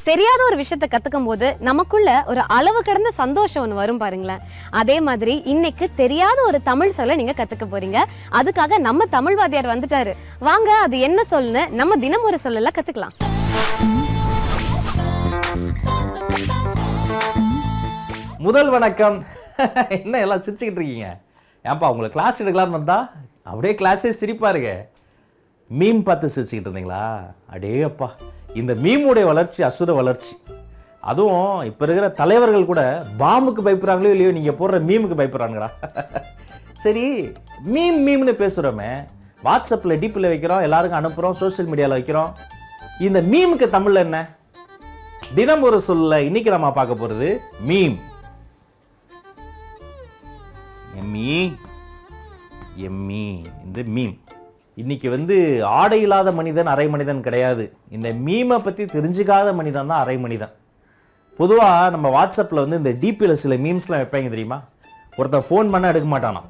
தெரியாத ஒரு விஷயத்த கத்துக்கும் போது நமக்குள்ள ஒரு அளவு கடந்த சந்தோஷம் ஒன்று வரும் பாருங்களேன். அதே மாதிரி இன்னைக்கு தெரியாத ஒரு தமிழ் சொல்ல நீங்க கத்துக்க போறீங்க. அதுக்காக நம்ம தமிழ் வாத்தியார் வந்துட்டாரு. வாங்க அது என்ன சொல்லுன்னு நம்ம தினம் ஒரு சொல்லல கத்துக்கலாம். முதல் வணக்கம். என்ன எல்லாம் சிரிச்சுக்கிட்டு இருக்கீங்க? ஏன்பா உங்களுக்கு கிளாஸ் எடுக்கலாம்னு வந்தா அப்படியே கிளாஸே சிரிப்பாருங்க. மீம் பார்த்து சிரிச்சுக்கிட்டு இருந்தீங்களா? அடே அப்பா, இந்த மீமுடைய வளர்ச்சி அசுர வளர்ச்சி. அதுவும் இப்போ இருக்கிற தலைவர்கள் கூட பாம்புக்கு பயப்படுறாங்களோ இல்லையோ, நீங்கள் போடுற மீமுக்கு பயப்படுறாங்களா? சரி, மீம்னு பேசுகிறோமே, வாட்ஸ்அப்பில் டிபியில் வைக்கிறோம், எல்லாருக்கும் அனுப்புகிறோம், சோஷியல் மீடியாவில் வைக்கிறோம். இந்த மீமுக்கு தமிழில் என்ன? தினம் ஒரு சொல்ல இன்னைக்கு நம்ம பார்க்க போகிறது மீம். எம்மி இந்த மீம். இன்னைக்கு ஆடை இல்லாத மனிதன் அரை மனிதன் கிடையாது. இந்த மீமை பற்றி தெரிஞ்சுக்காத மனிதன் தான் அரை மனிதன். பொதுவாக நம்ம வாட்ஸ்அப்பில் இந்த டிபியில் சில மீம்ஸ்லாம் வைப்பாங்க தெரியுமா? ஒருத்தன் ஃபோன் பண்ணால் எடுக்க மாட்டானா,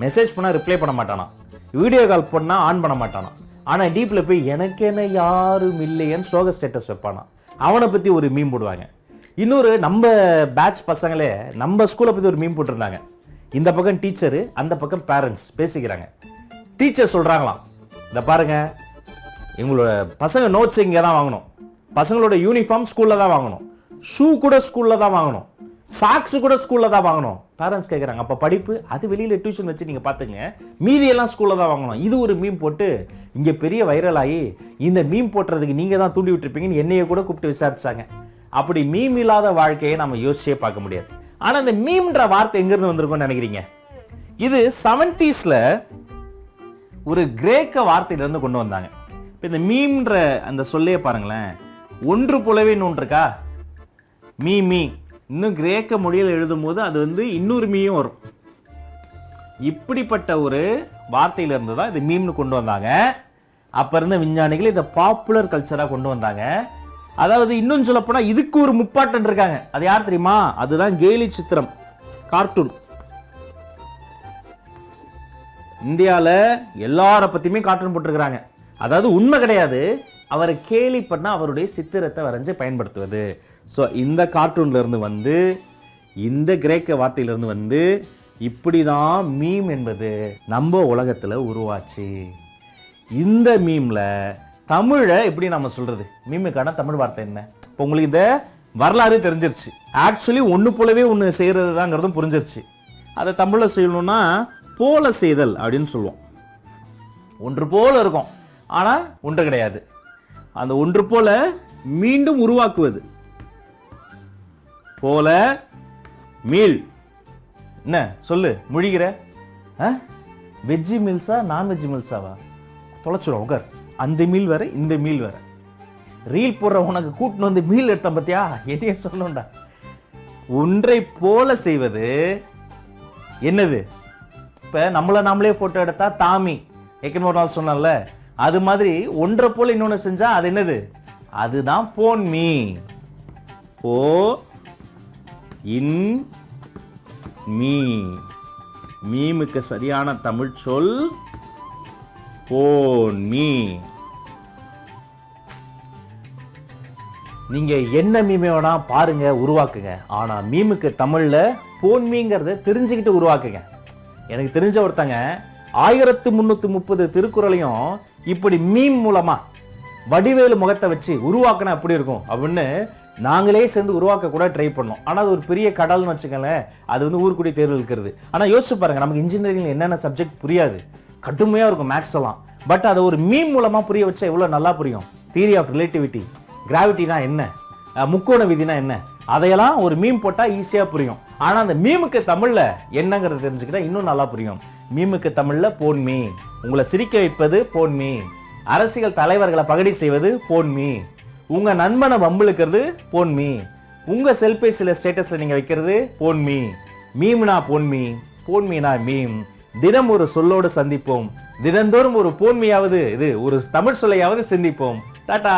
மெசேஜ் பண்ணால் ரிப்ளை பண்ண மாட்டானா, வீடியோ கால் பண்ணால் ஆன் பண்ண மாட்டானா. ஆனால் டிபியில் போய் எனக்கு என்ன யாரும் இல்லையன்னு சோக ஸ்டேட்டஸ் வைப்பானா. அவனை பற்றி ஒரு மீம் போடுவாங்க. இன்னொரு நம்ம பேட்ச் பசங்களே நம்ம ஸ்கூலை பற்றி ஒரு மீம் போட்டிருந்தாங்க. இந்த பக்கம் டீச்சரு, அந்த பக்கம் பேரண்ட்ஸ் பேசிக்கிறாங்க. டீச்சர் சொல்கிறாங்களாம், இதை பாருங்க, எங்களோட பசங்க நோட்ஸ் இங்கே தான் வாங்கணும், பசங்களோட யூனிஃபார்ம் ஸ்கூலில் தான் வாங்கணும், ஷூ கூட ஸ்கூலில் தான் வாங்கணும், சாக்ஸ் கூட ஸ்கூலில் தான் வாங்கணும். பேரண்ட்ஸ் கேட்குறாங்க, அப்போ படிப்பு அது வெளியில் டியூஷன் வச்சு நீங்கள் பார்த்துங்க, மீதியெல்லாம் ஸ்கூலில் தான் வாங்கணும். இது ஒரு மீம் போட்டு இங்கே பெரிய வைரல் ஆகி இந்த மீம் போட்டுறதுக்கு நீங்கள் தான் தூண்டி விட்டுருப்பீங்கன்னு என்னையை கூட கூப்பிட்டு விசாரிச்சாங்க. அப்படி மீம் இல்லாத வாழ்க்கையை நம்ம யோசிச்சே பார்க்க முடியாது. ஆனால் இந்த மீம்ன்ற வார்த்தை எங்கேருந்து வந்திருக்கும்னு நினைக்கிறீங்க? இது 70s ஒரு கிரேக்க வார்த்தையிலேருந்து கொண்டு வந்தாங்க. இப்போ இந்த மீம்ன்ற அந்த சொல்லையே பாருங்களேன், ஒன்று போலவே இன்னொன்று இருக்கா, மீ. இன்னும் கிரேக்க மொழியில் எழுதும் போது அது இன்னொரு மீயும் வரும். இப்படிப்பட்ட ஒரு வார்த்தையிலிருந்து தான் இது மீம்னு கொண்டு வந்தாங்க. அப்போ இருந்த விஞ்ஞானிகள் இதை பாப்புலர் கல்ச்சராக கொண்டு வந்தாங்க. அதாவது இன்னும் சொல்ல போனால் இதுக்கு ஒரு முப்பாட்டன் இருக்காங்க. அது யார் தெரியுமா? அதுதான் கேலி சித்திரம், கார்ட்டூன். இந்தியாவில் எல்லார பற்றியுமே கார்ட்டூன் போட்டிருக்கிறாங்க. அதாவது உண்மை கிடையாது, அவரை கேலி பண்ணால் அவருடைய சித்திரத்தை வரைஞ்சு பயன்படுத்துவது. ஸோ இந்த கார்ட்டூன்லேருந்து இந்த கிரேக்க வார்த்தையிலேருந்து இப்படி தான் மீம் என்பது நம்ம உலகத்தில் உருவாச்சு. இந்த மீமில் தமிழை எப்படி நம்ம சொல்கிறது? மீமுக்கான தமிழ் வார்த்தை என்ன? இப்போ உங்களுக்கு இந்த வரலாறு தெரிஞ்சிருச்சு. ஆக்சுவலி ஒன்று போலவே ஒன்று செய்கிறது தாங்கிறதும் புரிஞ்சிருச்சு. அதை தமிழில் செய்யணும்னா போல செய்தல் அப்படின்னு சொல்லுவோம். ஒன்று போல இருக்கும், ஆனால் ஒன்று கிடையாது. அந்த ஒன்று போல மீண்டும் உருவாக்குவது. போல மீல். என்ன சொல்லு முழிகிற? Veggie மீல்ஸா non veg மீல்ஸாவா? தொலைச்சிடும் உகர். அந்த மீல் வேற, இந்த மீல் வேற. ரீல் போடுற உனக்கு கூட்டின்னு மீல் எடுத்த பத்தியா? என்னைய சொல்லணும்டா. ஒன்றை போல செய்வது என்னது? இப்போ நம்மளை நாமளே ஃபோட்டோ எடுத்தா தாமி, ஏற்கனவே ஒரு நாள் சொன்னல, அது மாதிரி ஒன்றை போல இன்னொன்று செஞ்சா அது என்னது? அதுதான் போன் மீ. போ இன் மீ. மீமுக்கு சரியான தமிழ் சொல் போன் மீ. நீங்க என்ன மீமே வேணா பாருங்க, உருவாக்குங்க. ஆனா மீமுக்கு தமிழ்ல போன் மீங்கிறத தெரிஞ்சுக்கிட்டு உருவாக்குங்க. எனக்கு தெரிஞ்ச ஒருத்தங்க 1330 திருக்குறளையும் இப்படி மீம் மூலமா வடிவேலு முகத்தை வச்சு உருவாக்கினா எப்படி இருக்கும் அப்படின்னு நாங்களே சேர்ந்து உருவாக்க கூட ட்ரை பண்ணோம். ஆனால் அது ஒரு பெரிய கடல்னு வச்சுக்கலேன். அது ஊர்க்குடி தேர்வு இருக்கிறது. ஆனால் யோசிச்சு பாருங்க, நமக்கு இன்ஜினியரிங் என்னென்ன சப்ஜெக்ட் புரியாது, கடுமையாக இருக்கும் மேக்ஸ் எல்லாம். பட் அதை ஒரு மீம் மூலமாக புரிய வச்சா எவ்வளோ நல்லா புரியும். தியரி ஆஃப் ரிலேட்டிவிட்டி, கிராவிட்டினா என்ன, முக்கோண விதினா என்ன, அதையெல்லாம் ஒரு மீம் போட்டால் ஈஸியாக புரியும். ஆனால் அந்த மீமுக்கு தமிழில் என்னங்கிறத தெரிஞ்சுக்கிட்டா இன்னும் நல்லா புரியும். மீமுக்கு தமிழில் போன் மீ. உங்களை சிரிக்க வைப்பது போன் மீ. அரசியல் தலைவர்களை பகடி செய்வது போன் மீ. உங்க நண்பனை வம்பிழுக்கிறது போன் மீ. உங்க செல்பேசியில் ஸ்டேட்டஸ்ல நீங்க வைக்கிறது போன் மீ. மீம்னா போன் மீ, போன் மீனா மீம். தினம் ஒரு சொல்லோடு சந்திப்போம். தினந்தோறும் ஒரு போன் மீயாவது, இது ஒரு தமிழ் சொல்லையாவது சிந்திப்போம். டாடா.